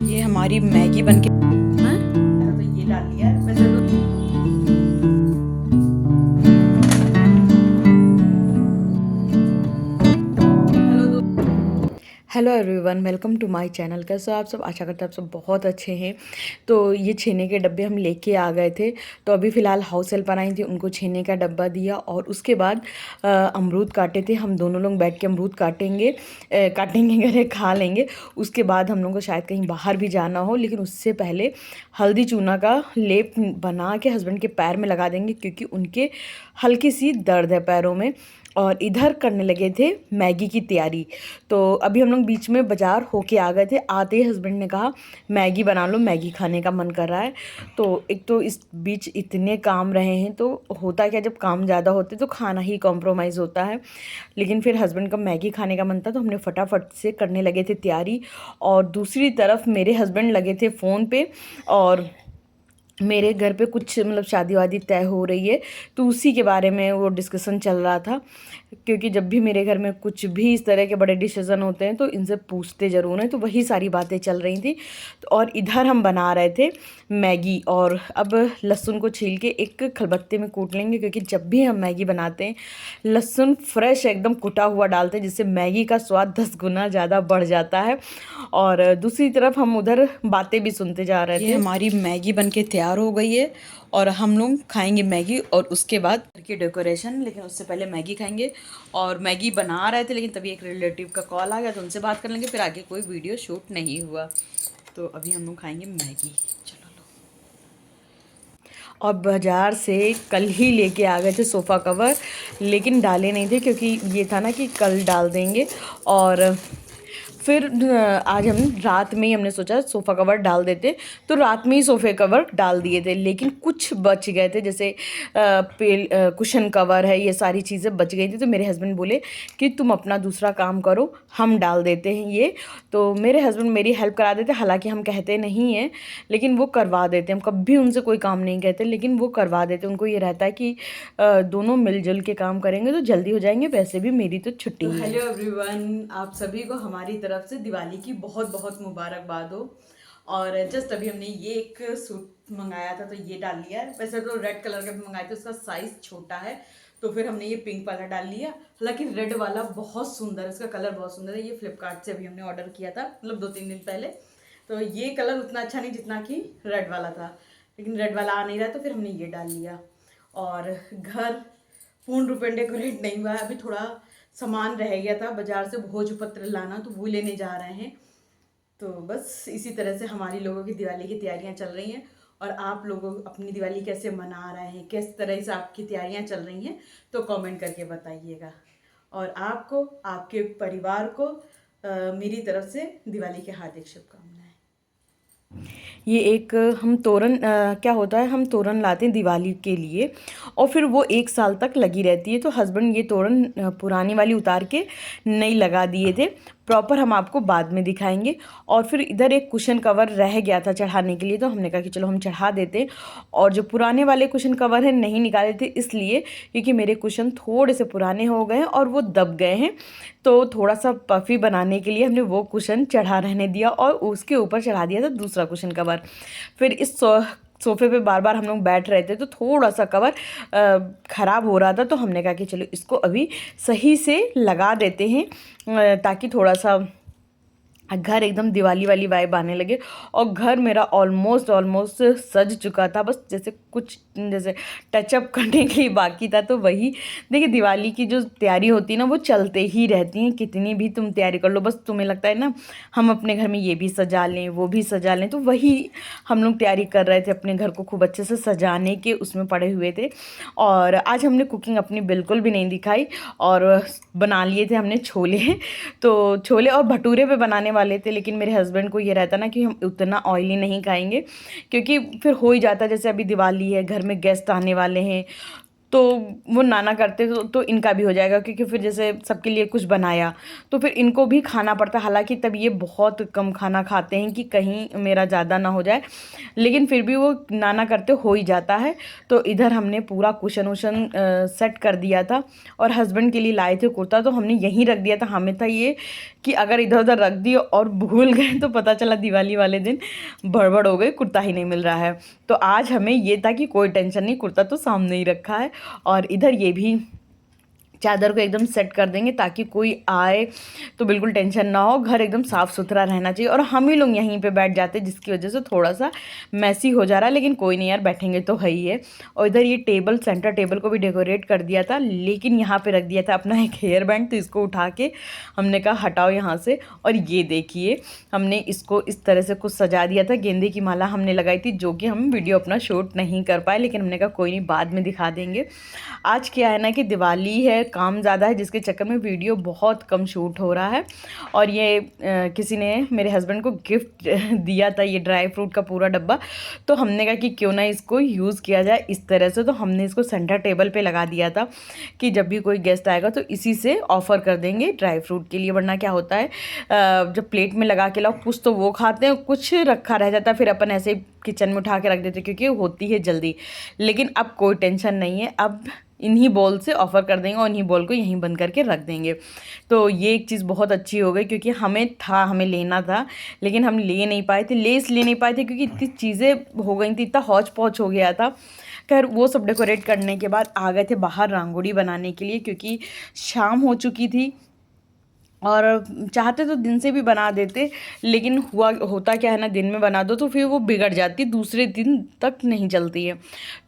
ये हमारी मैगी बन के हाँ? तो ये डाल लिया है वैसे तो। Hello everyone, welcome to my channel. कैसे हो आप सब? आशा करते हैं आप सब बहुत अच्छे हैं। तो ये छेने के डब्बे हम लेके आ गए थे। तो अभी फ़िलहाल हाउस हेल्प आई थी, उनको छेने का डब्बा दिया और उसके बाद अमरूद काटे थे। हम दोनों लोग बैठ के अमरूद काटेंगे घरे खा लेंगे। उसके बाद हम लोग को शायद कहीं बाहर भी जाना हो, लेकिन उससे पहले हल्दी चूना का लेप बना के हस्बैंड के पैर में लगा देंगे, क्योंकि उनके हल्की सी दर्द है पैरों में। और इधर करने लगे थे मैगी की तैयारी। तो अभी हम लोग बीच में बाज़ार होके आ गए थे। आते ही हस्बैंड ने कहा मैगी बना लो, मैगी खाने का मन कर रहा है। तो एक तो इस बीच इतने काम रहे हैं, तो होता क्या, जब काम ज़्यादा होते तो खाना ही कॉम्प्रोमाइज़ होता है। लेकिन फिर हस्बैंड का मैगी खाने का मन था, तो हमने फटाफट से करने लगे थे तैयारी। और दूसरी तरफ मेरे हस्बैंड लगे थे फ़ोन पे, और मेरे घर पे कुछ मतलब शादी वादी तय हो रही है, तो उसी के बारे में वो डिस्कशन चल रहा था। क्योंकि जब भी मेरे घर में कुछ भी इस तरह के बड़े डिसीज़न होते हैं तो इनसे पूछते ज़रूर हैं, तो वही सारी बातें चल रही थी। तो और इधर हम बना रहे थे मैगी। और अब लहसुन को छील के एक खलबत्ते में कूट लेंगे, क्योंकि जब भी हम मैगी बनाते हैं लहसुन फ्रेश एकदम कुटा हुआ डालते हैं, जिससे मैगी का स्वाद 10 गुना ज़्यादा बढ़ जाता है। और दूसरी तरफ हम उधर बातें भी सुनते जा रहे थे। ये हमारी मैगी बन के तैयार हो गई है और हम लोग खाएंगे मैगी, और उसके बाद घर की डेकोरेशन। लेकिन उससे पहले मैगी खाएंगे। और मैगी बना रहे थे, लेकिन तभी एक रिलेटिव का कॉल आ गया, तो उनसे बात कर लेंगे। फिर आगे कोई वीडियो शूट नहीं हुआ। तो अभी हम लोग खाएंगे मैगी। चलो लो। और बाज़ार से कल ही लेके आ गए थे सोफ़ा कवर, लेकिन डाले नहीं थे, क्योंकि ये था ना कि कल डाल देंगे। और फिर आज हम रात में ही हमने सोचा सोफ़ा कवर डाल देते, तो रात में ही सोफ़े कवर डाल दिए थे। लेकिन कुछ बच गए थे, जैसे कुशन कवर है, ये सारी चीज़ें बच गई थी। तो मेरे हस्बैंड बोले कि तुम अपना दूसरा काम करो, हम डाल देते हैं ये। तो मेरे हस्बैंड मेरी हेल्प करा देते, हालांकि हम कहते नहीं हैं, लेकिन वो करवा देते। हम कभी उनसे कोई काम नहीं कहते, लेकिन वो करवा देते। उनको ये रहता है कि दोनों मिलजुल के काम करेंगे तो जल्दी हो जाएंगे। वैसे भी मेरी तो छुट्टी है। हेलो एवरीवन, आप सभी को हमारी तरफ से दिवाली की बहुत बहुत मुबारकबाद हो। और जस्ट अभी हमने ये एक सूट मंगाया था, तो ये डाल लिया है। वैसे तो रेड कलर का भी मंगाया था, उसका साइज़ छोटा है, तो फिर हमने ये पिंक वाला डाल लिया। हालांकि रेड वाला बहुत सुंदर है, इसका कलर बहुत सुंदर है। ये फ्लिपकार्ट से अभी हमने ऑर्डर किया था, मतलब 2-3 दिन पहले। तो ये कलर उतना अच्छा नहीं जितना कि रेड वाला था, लेकिन रेड वाला आ नहीं रहा, तो फिर हमने ये डाल लिया। और घर पूर्ण रूप में डेकोरेट नहीं हुआ है, अभी थोड़ा सामान रह गया था बाजार से भोजपत्र लाना, तो वो लेने जा रहे हैं। तो बस इसी तरह से हमारी लोगों की दिवाली की तैयारियां चल रही हैं। और आप लोगों अपनी दिवाली कैसे मना रहे हैं, किस तरह से आपकी तैयारियां चल रही हैं, तो कमेंट करके बताइएगा। और आपको, आपके परिवार को मेरी तरफ से दिवाली की हार्दिक शुभकामनाएं। ये एक हम तोरण क्या होता है, हम तोरण लाते हैं दिवाली के लिए, और फिर वो 1 साल तक लगी रहती है। तो हस्बैंड ये तोरण पुरानी वाली उतार के नई लगा दिए थे। प्रॉपर हम आपको बाद में दिखाएंगे। और फिर इधर एक कुशन कवर रह गया था चढ़ाने के लिए, तो हमने कहा कि चलो हम चढ़ा देते हैं। और जो पुराने वाले कुशन कवर हैं नहीं निकाले थे, इसलिए क्योंकि मेरे कुशन थोड़े से पुराने हो गए हैं और वो दब गए हैं। तो थोड़ा सा पफ़ी बनाने के लिए हमने वो कुशन चढ़ा रहने दिया, और उसके ऊपर चढ़ा दिया था दूसरा कुशन कवर। फिर इस सोफ़े पे बार बार हम लोग बैठ रहे थे, तो थोड़ा सा कवर ख़राब हो रहा था। तो हमने कहा कि चलो इसको अभी सही से लगा देते हैं, ताकि थोड़ा सा घर एकदम दिवाली वाली वाइब आने लगे। और घर मेरा ऑलमोस्ट सज चुका था, बस जैसे कुछ जैसे टचअप करने के लिए बाकी था। तो वही देखिए, दिवाली की जो तैयारी होती है ना, वो चलते ही रहती हैं। कितनी भी तुम तैयारी कर लो, बस तुम्हें लगता है ना हम अपने घर में ये भी सजा लें, वो भी सजा लें। तो वही हम लोग तैयारी कर रहे थे, अपने घर को खूब अच्छे से सजाने के उसमें पड़े हुए थे। और आज हमने कुकिंग अपनी बिल्कुल भी नहीं दिखाई, और बना लिए थे हमने छोले। तो छोले और भटूरे पे बनाने वाले थे, लेकिन मेरे हस्बैंड को ये रहता ना कि हम उतना ऑयली नहीं खाएंगे, क्योंकि फिर हो ही जाता है। जैसे अभी दिवाली है, घर में गेस्ट आने वाले हैं, तो वो नाना करते तो इनका भी हो जाएगा, क्योंकि फिर जैसे सबके लिए कुछ बनाया तो फिर इनको भी खाना पड़ता है। हालांकि तब ये बहुत कम खाना खाते हैं कि कहीं मेरा ज़्यादा ना हो जाए, लेकिन फिर भी वो नाना करते हो ही जाता है। तो इधर हमने पूरा कुशन वुशन सेट कर दिया था, और हस्बैंड के लिए लाए थे कुर्ता, तो हमने यहीं रख दिया था। हमें था ये कि अगर इधर उधर रख दिए और भूल गए तो पता चला दिवाली वाले दिन भड़बड़ हो गई, कुर्ता ही नहीं मिल रहा है। तो आज हमें ये था कि कोई टेंशन नहीं, कुर्ता तो सामने ही रखा है। और इधर ये भी चादर को एकदम सेट कर देंगे ताकि कोई आए तो बिल्कुल टेंशन ना हो, घर एकदम साफ़ सुथरा रहना चाहिए। और हम ही लोग यहीं पे बैठ जाते जिसकी वजह से थोड़ा सा मैसी हो जा रहा है, लेकिन कोई नहीं यार, बैठेंगे तो है ही है। और इधर ये टेबल, सेंटर टेबल को भी डेकोरेट कर दिया था, लेकिन यहाँ पे रख दिया था अपना एक हेयर बैंड, तो इसको उठा के हमने कहा हटाओ यहाँ से। और ये देखिए हमने इसको इस तरह से कुछ सजा दिया था, गेंदे की माला हमने लगाई थी, जो कि हम वीडियो अपना शूट नहीं कर पाए, लेकिन हमने कहा कोई नहीं, बाद में दिखा देंगे। आज क्या है ना कि दिवाली है, काम ज़्यादा है, जिसके चक्कर में वीडियो बहुत कम शूट हो रहा है। और ये किसी ने मेरे हस्बैंड को गिफ्ट दिया था, ये ड्राई फ्रूट का पूरा डब्बा, तो हमने कहा कि क्यों ना इसको यूज़ किया जाए इस तरह से। तो हमने इसको सेंटर टेबल पे लगा दिया था कि जब भी कोई गेस्ट आएगा तो इसी से ऑफ़र कर देंगे ड्राई फ्रूट के लिए। वरना क्या होता है, जब प्लेट में लगा के लाओ, कुछ तो वो खाते हैं, कुछ रखा रह जाता है, फिर अपन ऐसे ही किचन में उठा के रख देते, क्योंकि होती है जल्दी। लेकिन अब कोई टेंशन नहीं है, अब इन्हीं बॉल से ऑफ़र कर देंगे और इन्हीं बॉल को यहीं बंद करके रख देंगे। तो ये एक चीज़ बहुत अच्छी हो गई, क्योंकि हमें लेना था, लेकिन हम ले नहीं पाए थे, लेस ले नहीं पाए थे, क्योंकि इतनी चीज़ें हो गई थी, इतना हौच पौच हो गया था। खैर वो सब डेकोरेट करने के बाद आ गए थे बाहर रंगोली बनाने के लिए, क्योंकि शाम हो चुकी थी। और चाहते तो दिन से भी बना देते, लेकिन होता क्या है ना, दिन में बना दो तो फिर वो बिगड़ जाती, दूसरे दिन तक नहीं चलती है।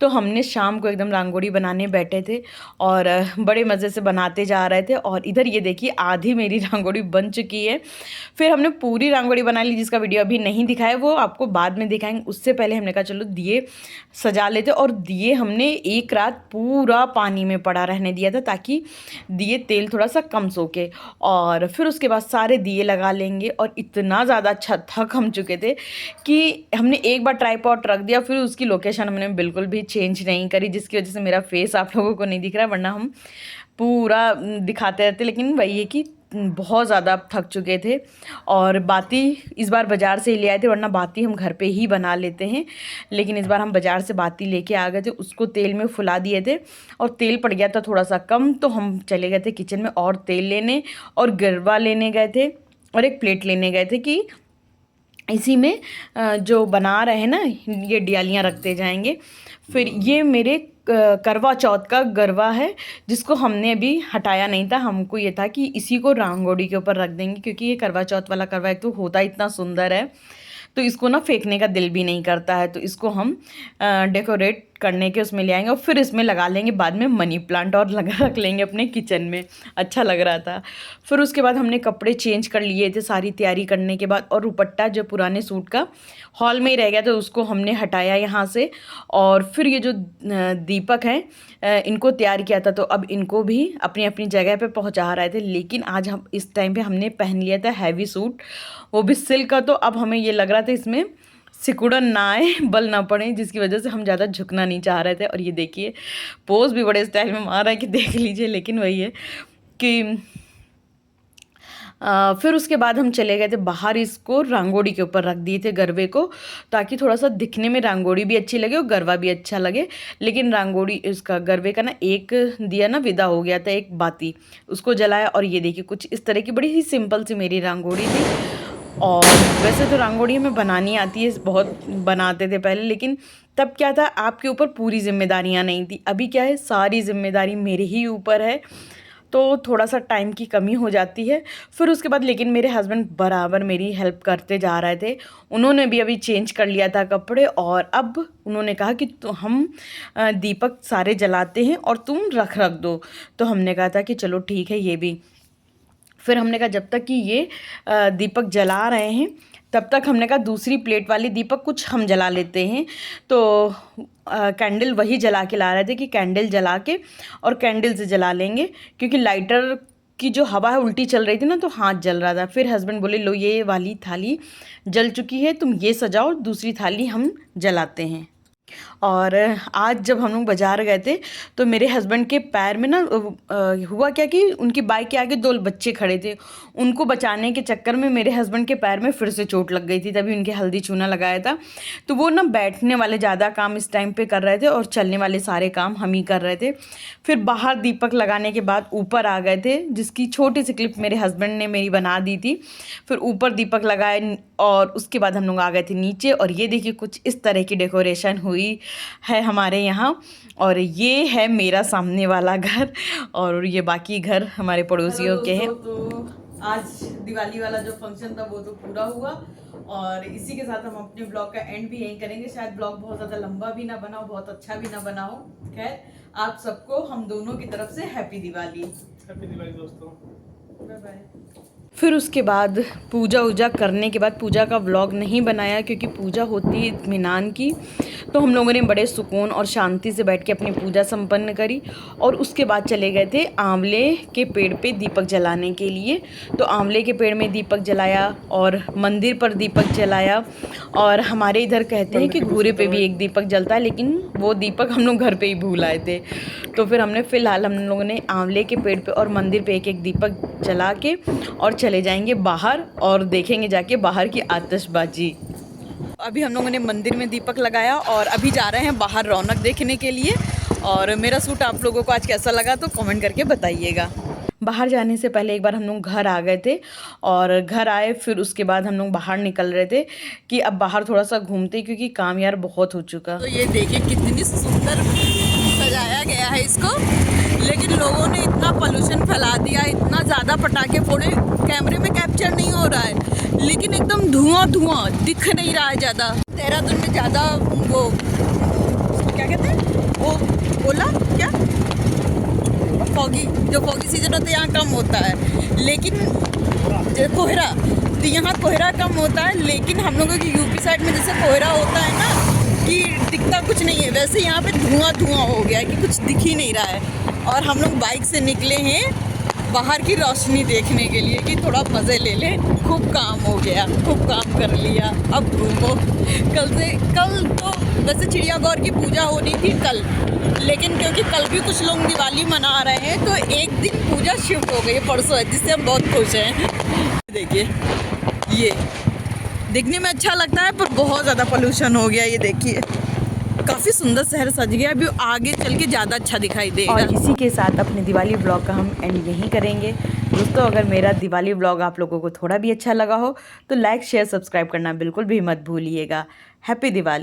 तो हमने शाम को एकदम रंगोली बनाने बैठे थे और बड़े मज़े से बनाते जा रहे थे। और इधर ये देखिए आधी मेरी रंगोली बन चुकी है। फिर हमने पूरी रंगोली बना ली, जिसका वीडियो अभी नहीं दिखाया, वो आपको बाद में दिखाएंगे। उससे पहले हमने कहा चलो दिए सजा लेते, और दिए हमने एक रात पूरा पानी में पड़ा रहने दिया था, ताकि दिए तेल थोड़ा सा कम सोखे। और फिर उसके बाद सारे दिए लगा लेंगे। और इतना ज़्यादा अच्छा थक हम चुके थे कि हमने एक बार ट्राइपॉड रख दिया, फिर उसकी लोकेशन हमने बिल्कुल भी चेंज नहीं करी, जिसकी वजह से मेरा फेस आप लोगों को नहीं दिख रहा है, वरना हम पूरा दिखाते रहते। लेकिन वही है कि बहुत ज़्यादा थक चुके थे। और बाती इस बार बाज़ार से ही ले आए थे, वरना बाती हम घर पे ही बना लेते हैं, लेकिन इस बार हम बाज़ार से बाती लेके आ गए थे। उसको तेल में फुला दिए थे और तेल पड़ गया था थोड़ा सा कम, तो हम चले गए थे किचन में और तेल लेने, और गरबा लेने गए थे, और एक प्लेट लेने गए थे कि इसी में जो बना रहे हैं ना, ये डियालियाँ रखते जाएंगे। फिर ये मेरे करवा चौथ का गरबा है, जिसको हमने अभी हटाया नहीं था। हमको ये था कि इसी को रंगोली के ऊपर रख देंगे, क्योंकि ये करवा चौथ वाला करवा एक तो होता इतना सुंदर है, तो इसको ना फेंकने का दिल भी नहीं करता है। तो इसको हम डेकोरेट करने के उसमें ले आएंगे, और फिर इसमें लगा लेंगे बाद में मनी प्लांट, और लगा रख लेंगे अपने किचन में। अच्छा लग रहा था। फिर उसके बाद हमने कपड़े चेंज कर लिए थे सारी तैयारी करने के बाद, और दुपट्टा जो पुराने सूट का हॉल में ही रह गया था, उसको हमने हटाया यहाँ से। और फिर ये जो दीपक हैं, इनको तैयार किया था, तो अब इनको भी अपनी अपनी जगह पे पहुँचा रहे थे। लेकिन आज हम इस टाइम पे हमने पहन लिया था हैवी सूट, वो भी सिल्क का, तो अब हमें ये लग रहा था इसमें सिकुड़न ना आए, बल ना पड़े, जिसकी वजह से हम ज़्यादा झुकना नहीं चाह रहे थे। और ये देखिए पोज भी बड़े स्टाइल में मार रहा है कि देख लीजिए। लेकिन वही है कि फिर उसके बाद हम चले गए थे बाहर, इसको रंगोली के ऊपर रख दिए थे गरबे को, ताकि थोड़ा सा दिखने में रंगोली भी अच्छी लगे और गरबा भी अच्छा लगे। लेकिन रंगोली इसका गरबे का ना एक दिया ना विदा हो गया था, एक बाती, उसको जलाया। और ये देखिए कुछ इस तरह की बड़ी ही सिंपल सी मेरी रंगोली थी। और वैसे तो रंगोली हमें बनानी आती है, बहुत बनाते थे पहले, लेकिन तब क्या था, आपके ऊपर पूरी जिम्मेदारियां नहीं थी। अभी क्या है, सारी जिम्मेदारी मेरे ही ऊपर है, तो थोड़ा सा टाइम की कमी हो जाती है। फिर उसके बाद लेकिन मेरे हस्बैंड बराबर मेरी हेल्प करते जा रहे थे। उन्होंने भी अभी चेंज कर लिया था कपड़े, और अब उन्होंने कहा कि तो हम दीपक सारे जलाते हैं और तुम रख दो। तो हमने कहा था कि चलो ठीक है ये भी। फिर हमने कहा जब तक कि ये दीपक जला रहे हैं, तब तक हमने कहा दूसरी प्लेट वाली दीपक कुछ हम जला लेते हैं। तो कैंडल वही जला के ला रहे थे कि कैंडल जला के और कैंडल से जला लेंगे, क्योंकि लाइटर की जो हवा है उल्टी चल रही थी ना, तो हाथ जल रहा था। फिर हस्बैंड बोले लो ये वाली थाली जल चुकी है, तुम ये सजाओ, दूसरी थाली हम जलाते हैं। और आज जब हम लोग बाज़ार गए थे तो मेरे हस्बैंड के पैर में ना हुआ क्या कि उनकी बाइक के आगे 2 बच्चे खड़े थे। उनको बचाने के चक्कर में मेरे हस्बैंड के पैर में फिर से चोट लग गई थी, तभी उनके हल्दी चूना लगाया था। तो वो ना बैठने वाले ज़्यादा काम इस टाइम पे कर रहे थे और चलने वाले सारे काम हम ही कर रहे थे। फिर बाहर दीपक लगाने के बाद ऊपर आ गए थे, जिसकी छोटी सी क्लिप मेरे हस्बैंड ने मेरी बना दी थी। फिर ऊपर दीपक लगाए और उसके बाद हम लोग आ गए थे नीचे, और ये देखिए कुछ इस तरह की डेकोरेशन हुई है हमारे यहाँ। और ये है मेरा सामने वाला घर, और ये बाकी घर हमारे पड़ोसियों के हैं। तो आज दिवाली वाला जो फंक्शन था वो तो पूरा हुआ, और इसी के साथ हम अपने ब्लॉग का एंड भी यहीं करेंगे। शायद ब्लॉग बहुत ज़्यादा लंबा भी ना बना हो, बहुत अच्छा भी ना बना हो। खैर, आप सबको हम दोनों की तरफ से हैप्पी दिवाली। हैप्पी दिवाली दोस्तों, बाय बाय। फिर उसके बाद पूजा वूजा करने के बाद, पूजा का व्लॉग नहीं बनाया क्योंकि पूजा होती है इत्मीनान की, तो हम लोगों ने बड़े सुकून और शांति से बैठ के अपनी पूजा संपन्न करी। और उसके बाद चले गए थे आंवले के पेड़ पे दीपक जलाने के लिए। तो आंवले के पेड़ में दीपक जलाया और मंदिर पर दीपक जलाया। और हमारे इधर कहते हैं कि घूरे पे भी एक दीपक जलता है, लेकिन वो दीपक हम लोग घर पे ही भूल आए थे। तो फिर हमने फ़िलहाल हम लोगों ने आंवले के पेड़ पे और मंदिर पे एक एक दीपक जला के और चले जाएंगे बाहर और देखेंगे जाके बाहर की आतिशबाजी। अभी हम लोगों ने मंदिर में दीपक लगाया और अभी जा रहे हैं बाहर रौनक देखने के लिए। और मेरा सूट आप लोगों को आज कैसा लगा तो कमेंट करके बताइएगा। बाहर जाने से पहले एक बार हम लोग घर आ गए थे, और घर आए फिर उसके बाद हम लोग बाहर निकल रहे थे कि अब बाहर थोड़ा सा घूमते, क्योंकि काम यार बहुत हो चुका। तो ये देखिए कितनी सुंदर सजाया गया है इसको, लेकिन लोगों ने इतना पोल्यूशन फैला दिया, इतना ज़्यादा पटाखे फोड़े, कैमरे में कैप्चर नहीं हो रहा है, लेकिन एकदम धुआं धुआं दिख नहीं रहा है ज़्यादा। देहरादून में ज़्यादा वो क्या कहते हैं, वो ओला क्या फॉगी, जो फॉगी सीजन होता है यहाँ कम होता है, लेकिन कोहरा, तो यहाँ कोहरा कम होता है। लेकिन हम लोगों की यूपी साइड में जैसे कोहरा होता है ना कि दिखता कुछ नहीं है, वैसे यहाँ पे धुआं धुआं हो गया है कि कुछ दिख ही नहीं रहा है। और हम लोग बाइक से निकले हैं बाहर की रोशनी देखने के लिए कि थोड़ा मज़े ले लें। खूब काम हो गया, खूब काम कर लिया, अब घूमो। कल तो वैसे चिड़ियाघर की पूजा होनी थी कल, लेकिन क्योंकि कल भी कुछ लोग दिवाली मना रहे हैं तो एक दिन पूजा शिफ्ट हो गई है, परसों है, जिससे हम बहुत खुश हैं। देखिए ये देखने में अच्छा लगता है पर बहुत ज़्यादा पोल्यूशन हो गया। ये देखिए काफ़ी सुंदर शहर सज गया, अभी आगे चल के ज़्यादा अच्छा दिखाई देगा। और इसी के साथ अपने दिवाली ब्लॉग का हम एंड यहीं करेंगे दोस्तों। अगर मेरा दिवाली ब्लॉग आप लोगों को थोड़ा भी अच्छा लगा हो तो लाइक शेयर सब्सक्राइब करना बिल्कुल भी मत भूलिएगा। हैप्पी दिवाली।